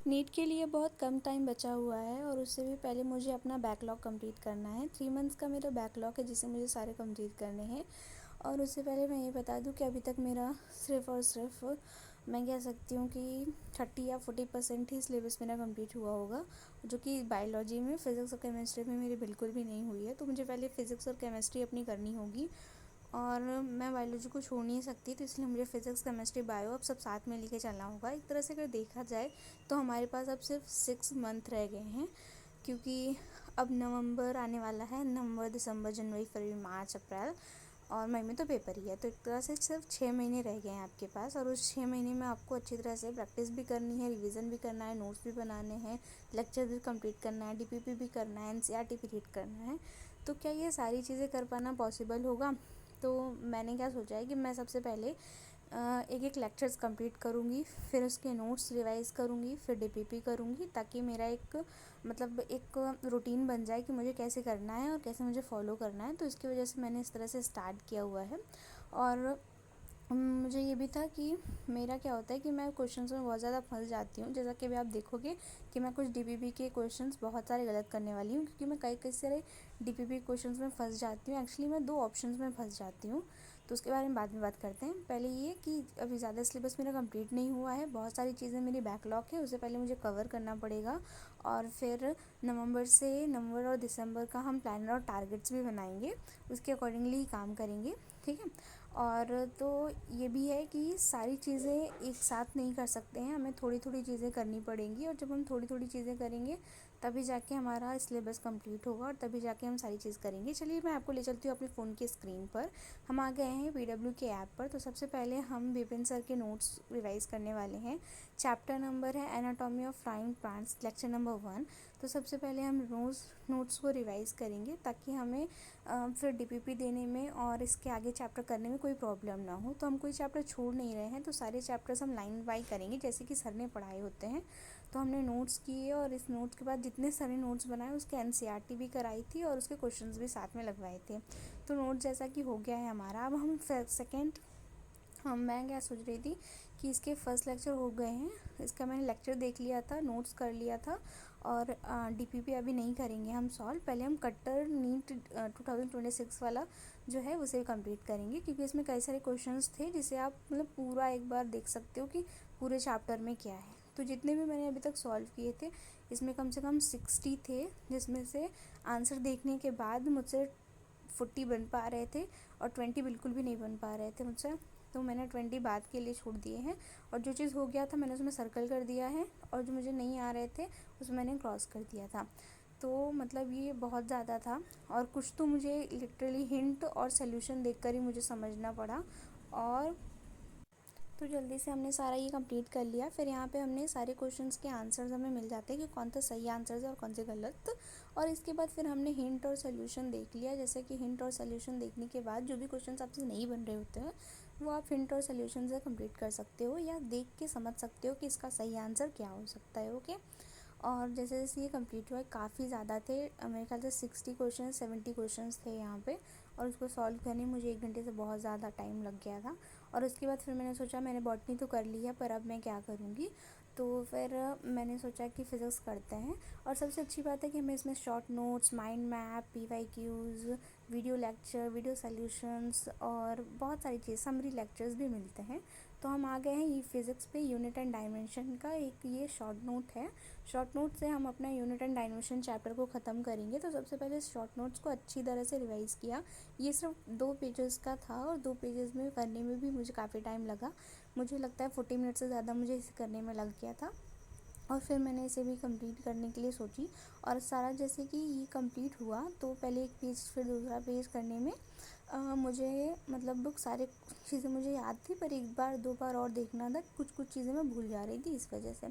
NEET के लिए बहुत कम टाइम बचा हुआ है और उससे भी पहले मुझे अपना बैकलॉग कंप्लीट करना है। 3 मंथ्स का मेरा बैकलॉग है जिसे मुझे सारे कंप्लीट करने हैं। और उससे पहले मैं ये बता दूं कि अभी तक मेरा सिर्फ़ और सिर्फ मैं कह सकती हूँ कि 30 या 40% ही सिलेबस मेरा कंप्लीट हुआ होगा, जो कि बायोलॉजी में, फिज़िक्स और केमिस्ट्री में मेरी बिल्कुल भी नहीं हुई है। तो मुझे पहले फ़िज़िक्स और केमिस्ट्री अपनी करनी होगी और मैं बायोलॉजी को छोड़ नहीं सकती, तो इसलिए मुझे फिज़िक्स केमिस्ट्री बायो अब सब साथ में लेके चलना होगा। एक तरह से अगर देखा जाए तो हमारे पास अब सिर्फ 6 मंथ रह गए हैं, क्योंकि अब नवंबर आने वाला है। नवंबर, दिसंबर, जनवरी, फरवरी, मार्च, अप्रैल और मई में तो पेपर ही है। तो एक तरह से सिर्फ 6 महीने रह गए हैं आपके पास, और उस 6 महीने में आपको अच्छी तरह से प्रैक्टिस भी करनी है, रिवीजन भी करना है, नोट्स भी बनाने हैं, लेक्चर भी कंप्लीट करना है, डीपीपी भी करना है, एनसीईआरटी भी रीड करना है। तो क्या ये सारी चीज़ें कर पाना पॉसिबल होगा? तो मैंने क्या सोचा है कि मैं सबसे पहले एक एक लेक्चर्स कंप्लीट करूँगी, फिर उसके नोट्स रिवाइज़ करूँगी, फिर डीपीपी करूँगी, ताकि मेरा एक रूटीन बन जाए कि मुझे कैसे करना है और कैसे मुझे फॉलो करना है। तो इसकी वजह से मैंने इस तरह से स्टार्ट किया हुआ है। और मुझे ये भी था कि मेरा क्या होता है कि मैं क्वेश्चंस में बहुत ज़्यादा फंस जाती हूँ। जैसा कि अभी आप देखोगे कि मैं कुछ डीपीपी के क्वेश्चंस बहुत सारे गलत करने वाली हूँ, क्योंकि मैं कई कई सारे डीपीपी क्वेश्चंस में फंस जाती हूँ। एक्चुअली मैं 2 ऑप्शंस में फंस जाती हूँ, तो उसके बारे में बाद में बात करते हैं। पहले ये कि अभी ज़्यादा सिलेबस मेरा कंप्लीट नहीं हुआ है, बहुत सारी चीज़ें मेरी बैकलॉग है, उसे पहले मुझे कवर करना पड़ेगा। और फिर नवंबर और दिसंबर का हम प्लान और टारगेट्स भी बनाएंगे, उसके अकॉर्डिंगली ही काम करेंगे, ठीक है। और तो ये भी है कि सारी चीज़ें एक साथ नहीं कर सकते हैं, हमें थोड़ी थोड़ी चीज़ें करनी पड़ेंगी, और जब हम थोड़ी थोड़ी चीज़ें करेंगे तभी जाके हमारा सिलेबस कंप्लीट होगा, और तभी जाके हम सारी चीज़ करेंगे। चलिए मैं आपको ले चलती हूँ अपने फ़ोन की स्क्रीन पर। हम आ गए हैं पीडब्ल्यू के ऐप पर। तो सबसे पहले हम विपिन सर के नोट्स रिवाइज़ करने वाले हैं। चैप्टर नंबर है anatomy of flying plants, lecture number 1। तो सबसे पहले हम नोट्स को रिवाइज़ करेंगे, ताकि हमें फिर डीपीपी देने में और इसके आगे चैप्टर करने में कोई प्रॉब्लम ना हो। तो हम कोई चैप्टर छोड़ नहीं रहे हैं, तो सारे चैप्टर्स हम लाइन बाई करेंगे जैसे कि सर ने पढ़ाए होते हैं। तो हमने नोट्स किए, और इस नोट्स के बाद जितने सारे नोट्स बनाए उसके एनसीईआरटी भी कराई थी और उसके क्वेश्चंस भी साथ में लगवाए थे। तो नोट जैसा कि हो गया है हमारा। अब हम सेकेंड मैं क्या सोच रही थी कि इसके फर्स्ट लेक्चर हो गए हैं, इसका मैंने लेक्चर देख लिया था, नोट्स कर लिया था, और डीपीपी अभी नहीं करेंगे हम सॉल्व। पहले हम कट्टर नीट 2026 वाला जो है उसे कंप्लीट करेंगे, क्योंकि इसमें कई सारे क्वेश्चंस थे जिसे आप पूरा एक बार देख सकते हो कि पूरे चैप्टर में क्या है। तो जितने भी मैंने अभी तक सॉल्व किए थे, इसमें कम से कम 60 थे, जिसमें से आंसर देखने के बाद मुझसे 40 बन पा रहे थे और 20 बिल्कुल भी नहीं बन पा रहे थे मुझसे। तो मैंने 20 बाद के लिए छोड़ दिए हैं, और जो चीज़ हो गया था मैंने उसमें सर्कल कर दिया है, और जो मुझे नहीं आ रहे थे उसमें मैंने क्रॉस कर दिया था। तो ये बहुत ज़्यादा था, और कुछ तो मुझे लिटरली हिंट और सोल्यूशन देखकर ही मुझे समझना पड़ा। और तो जल्दी से हमने सारा ये कंप्लीट कर लिया। फिर यहाँ पे हमने सारे क्वेश्चंस के आंसर्स हमें मिल जाते हैं कि कौन सा सही आंसर है और कौन से गलत। और इसके बाद फिर हमने हिंट और सोल्यूशन देख लिया। जैसे कि हिंट और सोल्यूशन देखने के बाद जो भी क्वेश्चंस आपसे नहीं बन रहे होते हैं, वो आप हिंट और सोल्यूशन से कंप्लीट कर सकते हो, या देख के समझ सकते हो कि इसका सही आंसर क्या हो सकता है। ओके। और जैसे जैसे ये कंप्लीट हुआ, काफ़ी ज़्यादा थे, मेरे ख्याल से 60 क्वेश्चन 70 क्वेश्चंस थे यहाँ पे, और उसको सॉल्व करने में मुझे 1 घंटे से बहुत ज़्यादा टाइम लग गया था। और उसके बाद फिर मैंने सोचा मैंने बॉटनी तो कर ली है, पर अब मैं क्या करूँगी। तो फिर मैंने सोचा कि फ़िज़िक्स करते हैं। और सबसे अच्छी बात है कि हमें इसमें short notes, mind map, PYQs, video lecture, video solutions और बहुत सारी चीज़, समरी लेक्चर्स भी मिलते हैं। तो हम आ गए हैं ये फिज़िक्स पे, यूनिट एंड डायमेंशन का एक ये शॉर्ट नोट है। शॉर्ट नोट से हम अपना यूनिट एंड डायमेंशन चैप्टर को ख़त्म करेंगे। तो सबसे पहले शॉर्ट नोट्स को अच्छी तरह से रिवाइज़ किया। ये सिर्फ 2 पेजेस का था, और 2 पेजेस में करने में भी मुझे काफ़ी टाइम लगा। मुझे लगता है 40 मिनट से ज़्यादा मुझे इसे करने में लग गया था। और फिर मैंने इसे भी कंप्लीट करने के लिए सोची, और सारा जैसे कि ये कंप्लीट हुआ, तो पहले एक पेज फिर दूसरा पेज करने में मुझे सारे चीज़ें मुझे याद थी, पर एक बार 2 बार और देखना था, कुछ कुछ चीज़ें मैं भूल जा रही थी इस वजह से।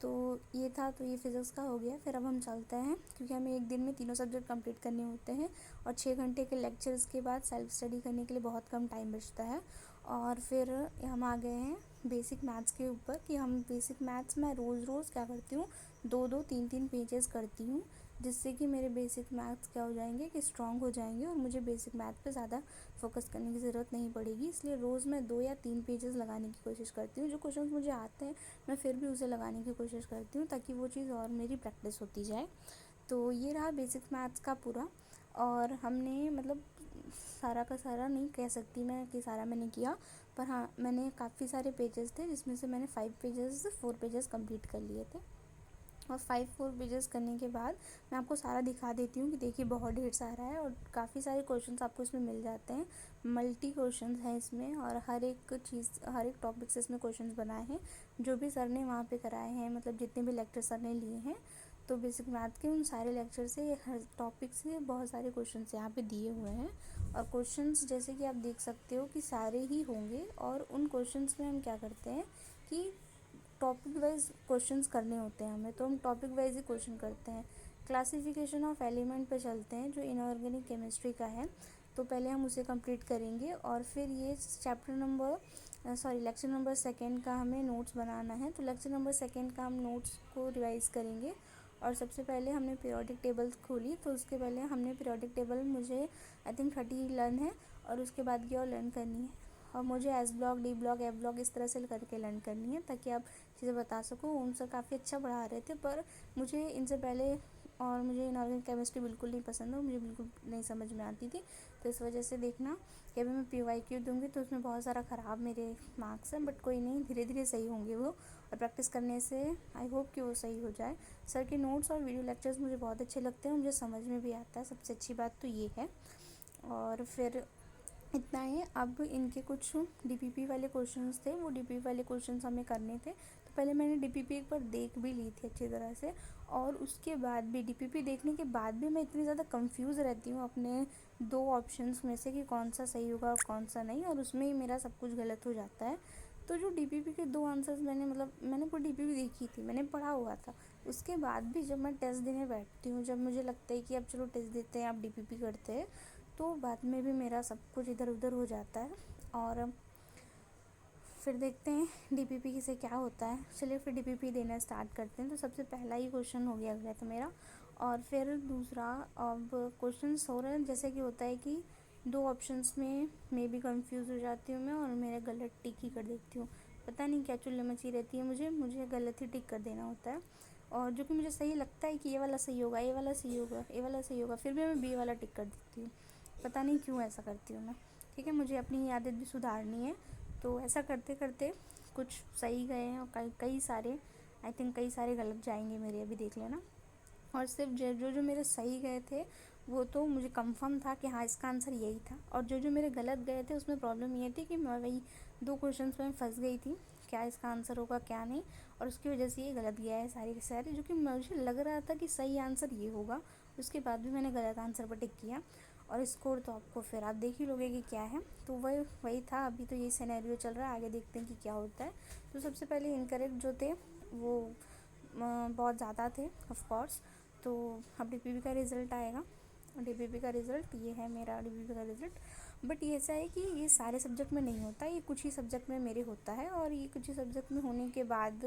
तो ये था, तो ये फिज़िक्स का हो गया। फिर अब हम चलते हैं, क्योंकि हमें एक दिन में तीनों सब्जेक्ट कंप्लीट करने होते हैं, और 6 घंटे के लेक्चर्स के बाद सेल्फ स्टडी करने के लिए बहुत कम टाइम बचता है। और फिर हम आ गए हैं बेसिक मैथ्स के ऊपर, कि हम बेसिक मैथ्स में रोज़ रोज़ क्या करती हूँ, 2-2 3-3 पेजेस करती हूँ, जिससे कि मेरे बेसिक मैथ्स क्या हो जाएंगे कि स्ट्रॉन्ग हो जाएंगे और मुझे बेसिक मैथ पे ज़्यादा फोकस करने की ज़रूरत नहीं पड़ेगी। इसलिए रोज़ मैं 2 या 3 पेजेस लगाने की कोशिश करती हूँ। जो क्वेश्चन मुझे आते हैं मैं फिर भी उसे लगाने की कोशिश करती हूँ, ताकि वो चीज़ और मेरी प्रैक्टिस होती जाए। तो ये रहा बेसिक मैथ्स का पूरा। और हमने मतलब सारा का सारा नहीं कह सकती मैं कि सारा मैंने किया, पर हाँ मैंने काफ़ी सारे पेजेस थे जिसमें से मैंने 4 पेजेस कंप्लीट कर लिए थे। और 4 पेजेस करने के बाद मैं आपको सारा दिखा देती हूँ कि देखिए बहुत ढेर सारा है और काफ़ी सारे क्वेश्चंस आपको इसमें मिल जाते हैं। मल्टी क्वेश्चंस हैं इसमें और हर एक चीज़ हर एक टॉपिक से इसमें क्वेश्चंस बनाए हैं जो भी सर ने वहाँ पे कराए हैं, मतलब जितने भी लेक्चर सर ने लिए हैं। तो बेसिक मैथ के उन सारे लेक्चर से हर टॉपिक से बहुत सारे क्वेश्चंस यहाँ पे दिए हुए हैं। और क्वेश्चंस जैसे कि आप देख सकते हो कि सारे ही होंगे, और उन क्वेश्चंस में हम क्या करते हैं कि टॉपिक वाइज क्वेश्चंस करने होते हैं हमें, तो हम टॉपिक वाइज ही क्वेश्चन करते हैं। क्लासिफिकेशन ऑफ एलिमेंट पे चलते हैं जो इनऑर्गेनिक केमिस्ट्री का है, तो पहले हम उसे कंप्लीट करेंगे और फिर ये लेक्चर नंबर 2 का हमें नोट्स बनाना है। तो लेक्चर नंबर 2 का हम नोट्स को रिवाइज़ करेंगे। और सबसे पहले हमने पीरियोडिक टेबल खोली, तो उसके पहले हमने पीरियोडिक टेबल मुझे आई थिंक 30 लर्न है और उसके बाद की और लर्न करनी है। और मुझे S block, D block, F block इस तरह से करके लर्न करनी है, ताकि आप चीज़ें बता सको। ओम सर काफ़ी अच्छा पढ़ा रहे थे, पर मुझे इनसे पहले और मुझे इनऑर्गेनिक केमिस्ट्री बिल्कुल नहीं पसंद है, मुझे बिल्कुल नहीं समझ में आती थी। तो इस वजह से देखना कि अभी मैं PYQ दूँगी तो उसमें बहुत सारा ख़राब मेरे मार्क्स हैं, बट कोई नहीं, धीरे धीरे सही होंगे वो। और प्रैक्टिस करने से आई होप कि वो सही हो जाए। सर के नोट्स और वीडियो लेक्चर्स मुझे बहुत अच्छे लगते हैं, मुझे समझ में भी आता है, सबसे अच्छी बात तो ये है। और फिर इतना ही। अब इनके कुछ DPP वाले क्वेश्चंस थे, वो DPP वाले क्वेश्चंस हमें करने थे। तो पहले मैंने DPP एक बार देख भी ली थी अच्छी तरह से, और उसके बाद भी DPP देखने के बाद भी मैं इतनी ज़्यादा कंफ्यूज रहती हूँ अपने 2 ऑप्शंस में से कि कौन सा सही होगा और कौन सा नहीं, और उसमें ही मेरा सब कुछ गलत हो जाता है। तो जो DPP के 2 आंसर्स मैंने पूरी DPP देखी थी, मैंने पढ़ा हुआ था। उसके बाद भी जब मैं टेस्ट देने बैठती हूँ, जब मुझे लगता है कि अब चलो टेस्ट देते हैं, अब DPP करते हैं, तो बाद में भी मेरा सब कुछ इधर उधर हो जाता है। और फिर देखते हैं DPP से क्या होता है। चलिए फिर DPP देना स्टार्ट करते हैं। तो सबसे पहला ही क्वेश्चन हो गया था मेरा, और फिर दूसरा अब क्वेश्चन हो रहे हैं जैसे कि होता है कि 2 ऑप्शंस में मे भी कंफ्यूज हो जाती हूँ मैं, और मेरा गलत टिक ही कर देती हूँ। पता नहीं क्या चुल्ले मची रहती है, मुझे गलत ही टिक कर देना होता है। और जो कि मुझे सही लगता है कि ये वाला सही होगा, ये वाला सही होगा, ये वाला सही होगा, फिर भी मैं B वाला टिक कर देती हूँ। पता नहीं क्यों ऐसा करती हूँ मैं। ठीक है, मुझे अपनी आदत भी सुधारनी है। तो ऐसा करते करते कुछ सही गए हैं और कई सारे आई थिंक कई सारे गलत जाएंगे मेरे, अभी देख लेना। और सिर्फ जो जो मेरे सही गए थे वो तो मुझे कंफर्म था कि हाँ इसका आंसर यही था, और जो जो मेरे गलत गए थे उसमें प्रॉब्लम ये थी कि मैं वही 2 क्वेश्चंस में फंस गई थी, क्या इसका आंसर होगा क्या नहीं, और उसकी वजह से ये गलत गया है सारे के सारे। जो कि मुझे लग रहा था कि सही आंसर ये होगा, उसके बाद भी मैंने गलत आंसर पर टिक किया। और स्कोर तो आपको फिर आप देख ही लोगे कि क्या है। तो वही था, अभी तो ये सिनेरियो चल रहा है, आगे देखते हैं कि क्या होता है। तो सबसे पहले इनकरेक्ट जो थे वो बहुत ज़्यादा थे ऑफ कोर्स। तो अब DPP का रिज़ल्ट आएगा, DPP का रिज़ल्ट ये है मेरा DPP का रिज़ल्ट। बट ये ऐसा है कि ये सारे सब्जेक्ट में नहीं होता, ये कुछ ही सब्जेक्ट में मेरे होता है, और ये कुछ ही सब्जेक्ट में होने के बाद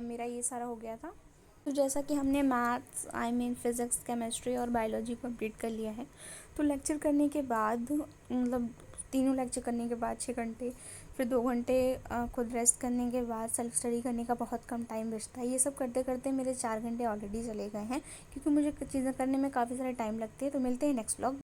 मेरा ये सारा हो गया था। तो जैसा कि हमने मैथ्स फिज़िक्स, केमिस्ट्री और बायोलॉजी कंप्लीट कर लिया है, तो लेक्चर करने के बाद मतलब तीनों लेक्चर करने के बाद 6 घंटे, फिर 2 घंटे खुद रेस्ट करने के बाद सेल्फ स्टडी करने का बहुत कम टाइम बचता है। ये सब करते करते मेरे 4 घंटे ऑलरेडी चले गए हैं, क्योंकि मुझे चीज़ें करने में काफ़ी सारा टाइम लगती है। तो मिलते हैं नेक्स्ट व्लॉग।